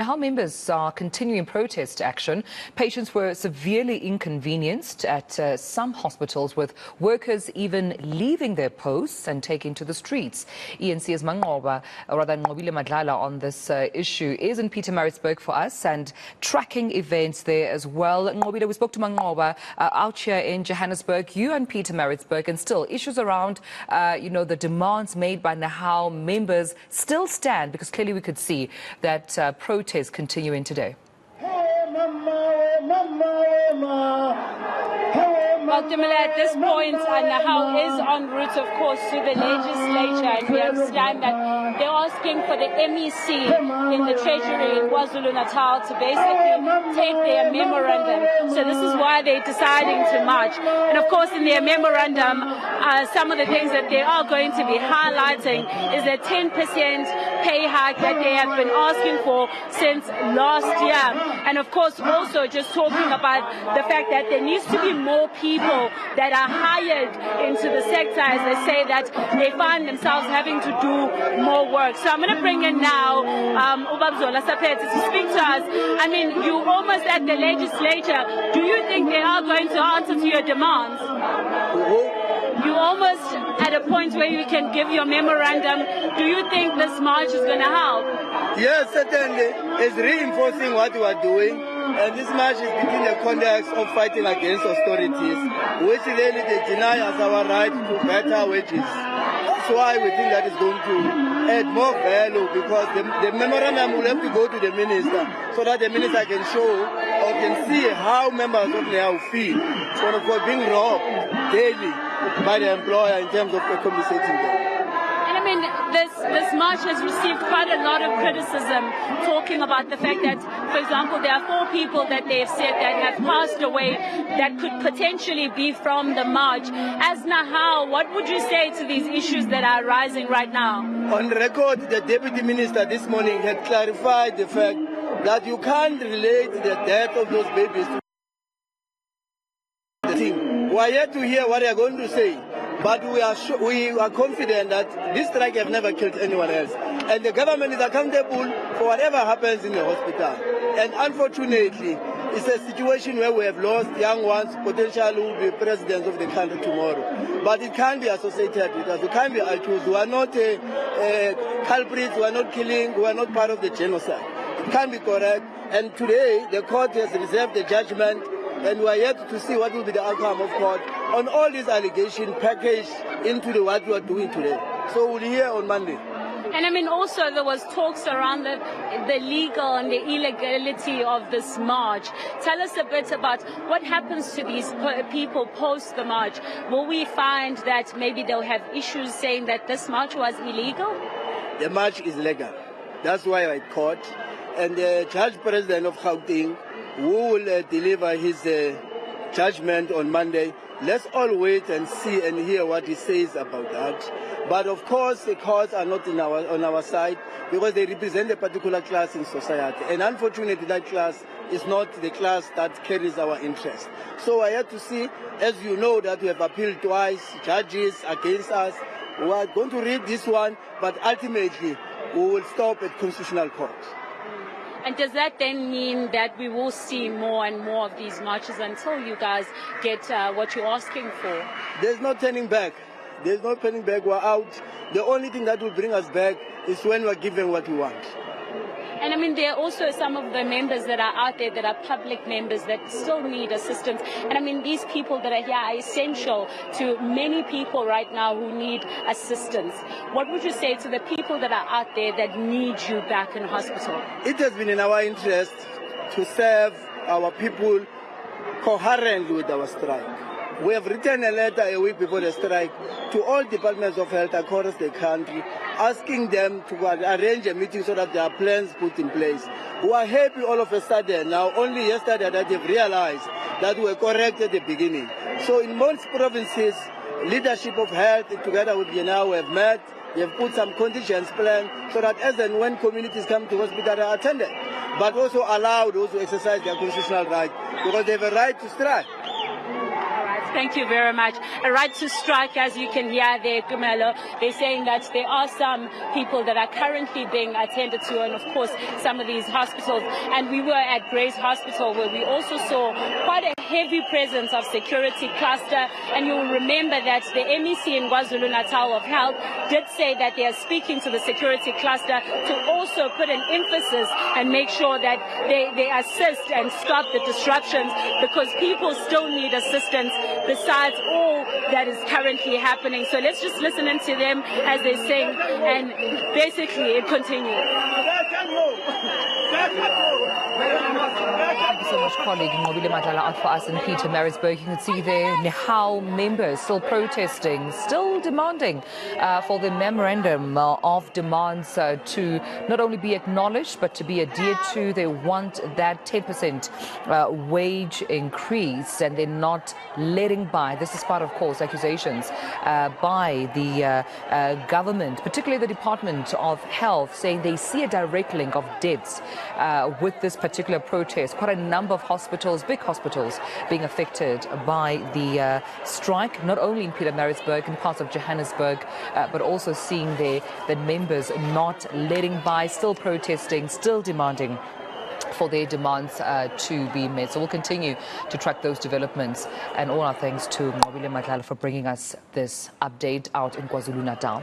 How members are continuing protest action. Patients were severely inconvenienced at some hospitals, with workers even leaving their posts and taking to the streets. eNCA's Nqobile Madlala on this issue is in Pietermaritzburg for us and tracking events there as well. Nqobile, we spoke to Nqobile out here in Johannesburg, you and Pietermaritzburg, and still issues around, the demands made by how members still stand, because clearly we could see that protests continuing today. Well, at this point, Nahal is en route, of course, to the legislature, and we understand that they're asking for the MEC in the Treasury in KwaZulu-Natal to basically take their memorandum. So this is why they're deciding to march. And of course, in their memorandum, some of the things that they are going to be highlighting is a 10% pay hike that they have been asking for since last year. And of course, also just talking about the fact that there needs to be more people that are hired into the sector, as they say that they find themselves having to do more work. So I'm going to bring in now Ubabzola Sapete to speak to us. I mean, you're almost at the legislature. Do you think they are going to answer to your demands? You're almost at a point where you can give your memorandum. Do you think this march is going to help? Yes, certainly. It's reinforcing what we are doing. And this march is within the context of fighting against austerities, which really they deny us our right to better wages. That's why we think that is going to add more value, because the memorandum will have to go to the minister so that the minister can show or can see how members of NEAU feel for being robbed daily by the employer in terms of compensating them. I mean, this march has received quite a lot of criticism, talking about the fact that, for example, there are 4 people that they've said that have passed away that could potentially be from the march. As Nahal, what would you say to these issues that are rising right now? On record, the Deputy Minister this morning had clarified the fact that you can't relate the death of those babies to the team. We are yet to hear what they are going to say. But we are confident that this strike have never killed anyone else. And the government is accountable for whatever happens in the hospital. And unfortunately, it's a situation where we have lost young ones, potentially who will be presidents of the country tomorrow. But it can't be associated with us. It can't be accused. We are not culprits, we are not killing, we are not part of the genocide. It can't be correct. And today, the court has reserved the judgment, and we are yet to see what will be the outcome of court on all these allegations packaged into what we are doing today. So we'll hear on Monday. And I mean, also there was talks around the legal and the illegality of this march. Tell us a bit about what happens to these people post the march. Will we find that maybe they'll have issues saying that this march was illegal? The march is legal. That's why I caught. And the Judge President of Gauteng, who will deliver his judgment on Monday. Let's all wait and see and hear what he says about that. But of course, the courts are not on our side, because they represent a particular class in society. And unfortunately, that class is not the class that carries our interest. So I have to see, as you know, that we have appealed twice, judges against us. We are going to read this one, but ultimately we will stop at Constitutional Court. And does that then mean that we will see more and more of these marches until you guys get what you're asking for? There's no turning back. There's no turning back. We're out. The only thing that will bring us back is when we're given what we want. And I mean, there are also some of the members that are out there that are public members that still need assistance. And I mean, these people that are here are essential to many people right now who need assistance. What would you say to the people that are out there that need you back in hospital? It has been in our interest to serve our people coherently with our strike. We have written a letter a week before the strike to all departments of health across the country, asking them to arrange a meeting so that there are plans put in place. We are happy all of a sudden now, only yesterday, that they've realized that we were correct at the beginning. So in most provinces, leadership of health together with UNAO have met. They have put some contingency plan so that as and when communities come to hospital, they are attended, but also allowed those to exercise their constitutional right, because they have a right to strike. All right. Thank you very much. A right to strike, as you can hear there, Nqobile. They're saying that there are some people that are currently being attended to, and of course, some of these hospitals. And we were at Grace Hospital, where we also saw quite a heavy presence of security cluster. And you'll remember that the MEC in KwaZulu-Natal of Health did say that they are speaking to the security cluster to also put an emphasis and make sure that they assist and stop the disruptions, because people still need assistance besides all that is currently happening. So let's just listen into them as they sing, and basically it continues. Thank you so much, colleague Nqobile Madlala, out for us in Pietermaritzburg. You can see there how members still protesting, still demanding for the memorandum of demands to not only be acknowledged but to be adhered to. They want that 10% wage increase, and they're not letting by. This is part of, course, accusations by the government, particularly the Department of Health, saying they see a direct link of deaths with this particular protest. Quite a number of hospitals, big hospitals, being affected by the strike, not only in Pietermaritzburg, in parts of Johannesburg, but also seeing there that members not letting by, still protesting, still demanding for their demands to be met. So we'll continue to track those developments, and all our thanks to Nqobile Madlala for bringing us this update out in KwaZulu-Natal.